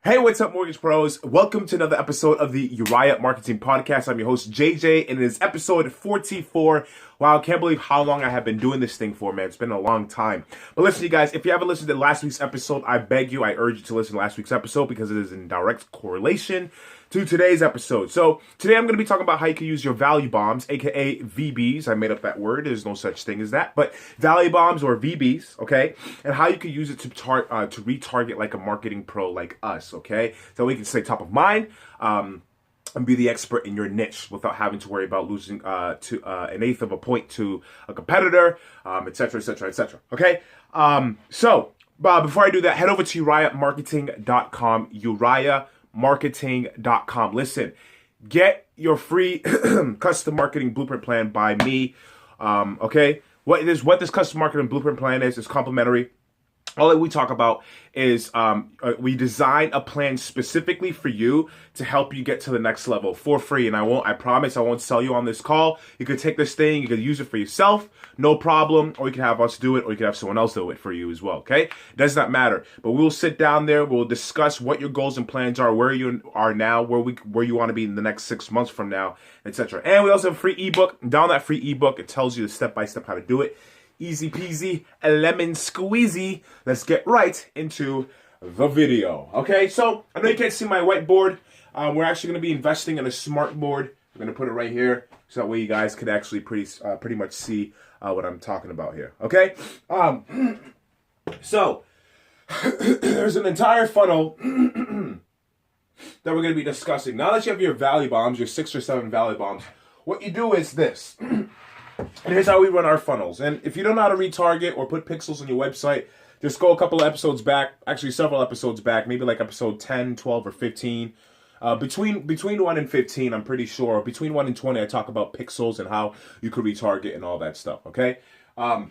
Hey, what's up, Mortgage Pros? Welcome to another episode of the Uriah Marketing Podcast. I'm your host, JJ, and it is episode 44. Wow, I can't believe how long I have been doing this thing for, man. It's been a long time. But listen, you guys, if you haven't listened to last week's episode, I urge you to listen to last week's episode because it is in direct correlation to today's episode. So today I'm going to be talking about how you can use your value bombs, aka VBs. I made up that word. There's no such thing as that, but value bombs or VBs, okay? And how you can use it to retarget like a marketing pro like us, okay? So we can stay top of mind. And be the expert in your niche without having to worry about losing to an eighth of a point to a competitor, et cetera, et cetera, et cetera. Okay? So before I do that, head over to UriahMarketing.com, UriahMarketing.com. Listen, get your free custom marketing blueprint plan by me. Okay? What this custom marketing blueprint plan is complimentary. All that we talk about is we design a plan specifically for you to help you get to the next level for free. And I promise I won't sell you on this call. You could take this thing, you could use it for yourself, no problem. Or you can have us do it, or you can have someone else do it for you as well, okay? It does not matter. But we'll sit down there, we'll discuss what your goals and plans are, where you are now, where you want to be in the next 6 months from now, etc. And we also have a free ebook. Down that free ebook, it tells you the step-by-step how to do it. Easy peasy, lemon squeezy. Let's get right into the video. Okay, so I know you can't see my whiteboard. We're actually going to be investing in a smart board. I'm going to put it right here, so that way you guys can actually pretty much see what I'm talking about here. Okay, so there's an entire funnel that we're going to be discussing. Now that you have your value bombs, your 6 or 7 value bombs, what you do is this. And here's how we run our funnels. And if you don't know how to retarget or put pixels on your website, just go a couple of episodes back, actually several episodes back, maybe like episode 10, 12, or 15. Between 1 and 15, I'm pretty sure. Between 1 and 20, I talk about pixels and how you could retarget and all that stuff, okay? So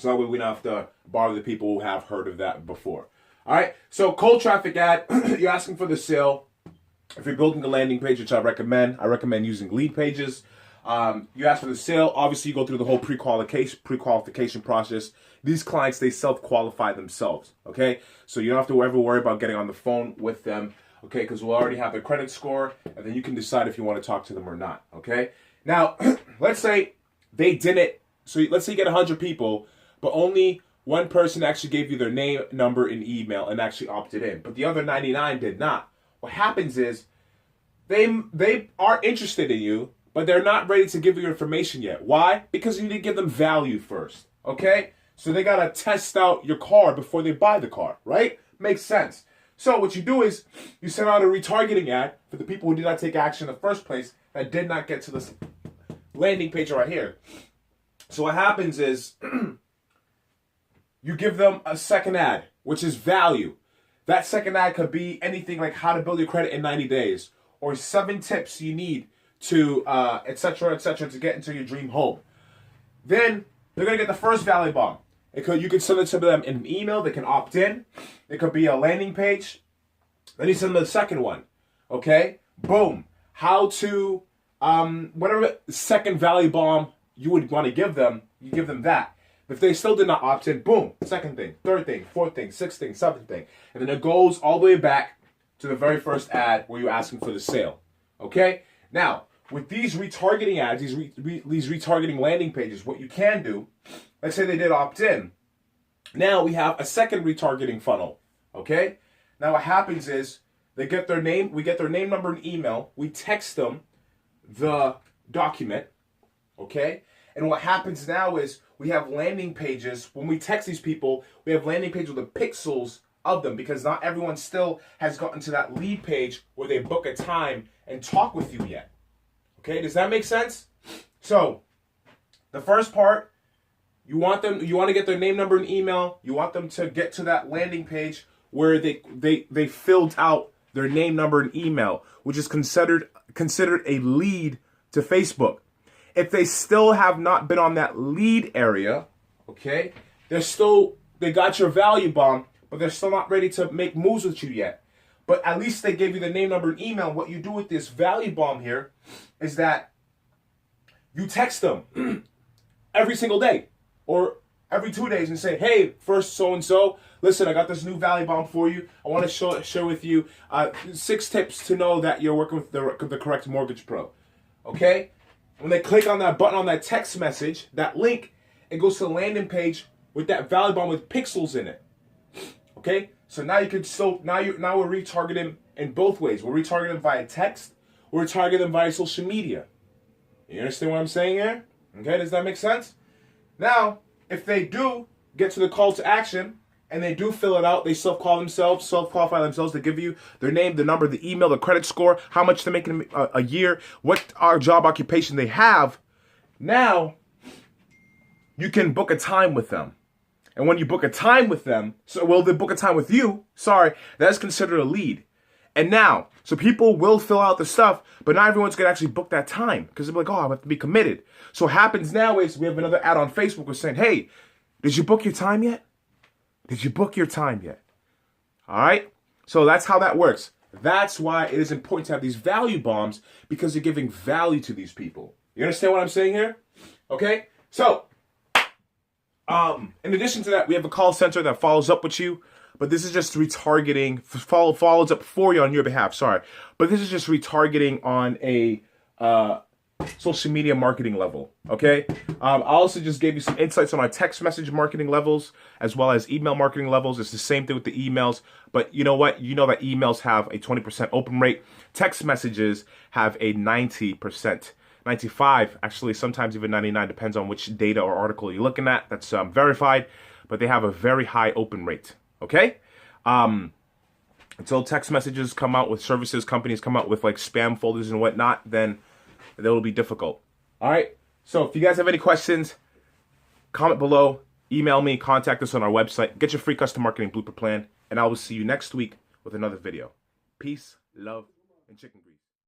that way we don't have to bother the people who have heard of that before. All right, so cold traffic ad, you're asking for the sale. If you're building a landing page, which I recommend using lead pages. You ask for the sale. Obviously, you go through the whole pre-qualification process. These clients, they self-qualify themselves, okay? So you don't have to ever worry about getting on the phone with them, okay? Because we'll already have their credit score, and then you can decide if you want to talk to them or not, okay? Now, let's say they didn't. So let's say you get 100 people, but only one person actually gave you their name, number, and email and actually opted in, but the other 99 did not. What happens is they are interested in you, but they're not ready to give you information yet. Why? Because you need to give them value first, okay? So they gotta test out your car before they buy the car, right? Makes sense. So what you do is you send out a retargeting ad for the people who did not take action in the first place that did not get to this landing page right here. So what happens is you give them a second ad, which is value. That second ad could be anything like how to build your credit in 90 days or 7 tips you need to etc. to get into your dream home. Then they're gonna get the first value bomb. You can send it to them in an email. They can opt in. It could be a landing page. Then you send them the second one. Okay, boom. How to whatever second value bomb you would want to give them, you give them that. If they still did not opt in, boom, second thing, third thing, fourth thing, sixth thing, seventh thing, and then it goes all the way back to the very first ad where you're asking for the sale. Okay, now. With these retargeting ads, these retargeting landing pages, what you can do, let's say they did opt in. Now we have a second retargeting funnel, okay? Now what happens is they get their name, we get their name, number, and email. We text them the document, okay? And what happens now is we have landing pages. When we text these people, we have landing pages with the pixels of them because not everyone still has gotten to that lead page where they book a time and talk with you yet. Okay, does that make sense? So, the first part, you want to get their name, number, and email. You want them to get to that landing page where they filled out their name, number, and email, which is considered a lead to Facebook. If they still have not been on that lead area, okay, they got your value bomb, but they're still not ready to make moves with you yet. But at least they gave you the name, number, and email. What you do with this value bomb here is that you text them every single day or every 2 days and say, hey, first so-and-so, listen, I got this new Valley Bomb for you. I want to share with you 6 tips to know that you're working with the correct mortgage pro. Okay? When they click on that button on that text message, that link, it goes to the landing page with that Valley Bomb with pixels in it. Okay? So now you can now we're retargeting in both ways. We're retargeting via text, we're targeting via social media. You understand what I'm saying here? Okay, does that make sense? Now, if they do get to the call to action and they do fill it out, they self-qualify themselves, they give you their name, the number, the email, the credit score, how much they're making a year, what job occupation they have. Now, you can book a time with them. And when you book a time with them, they book a time with you, that's considered a lead. And now, so people will fill out the stuff, but not everyone's going to actually book that time because they'll be like, oh, I have to be committed. So what happens now is we have another ad on Facebook that's saying, hey, did you book your time yet? Did you book your time yet? All right? So that's how that works. That's why it is important to have these value bombs, because you're giving value to these people. You understand what I'm saying here? Okay? So, in addition to that, we have a call center that follows up with you. But this is just retargeting, follows up for you on your behalf, But this is just retargeting on a social media marketing level, okay? I also just gave you some insights on our text message marketing levels as well as email marketing levels. It's the same thing with the emails, but you know what? You know that emails have a 20% open rate. Text messages have a 90%. 95, actually, sometimes even 99, depends on which data or article you're looking at. That's verified, but they have a very high open rate. Okay? Until text messages come out with companies come out with like spam folders and whatnot, then that will be difficult. All right? So if you guys have any questions, comment below, email me, contact us on our website, get your free custom marketing blueprint plan, and I will see you next week with another video. Peace, love, and chicken grease.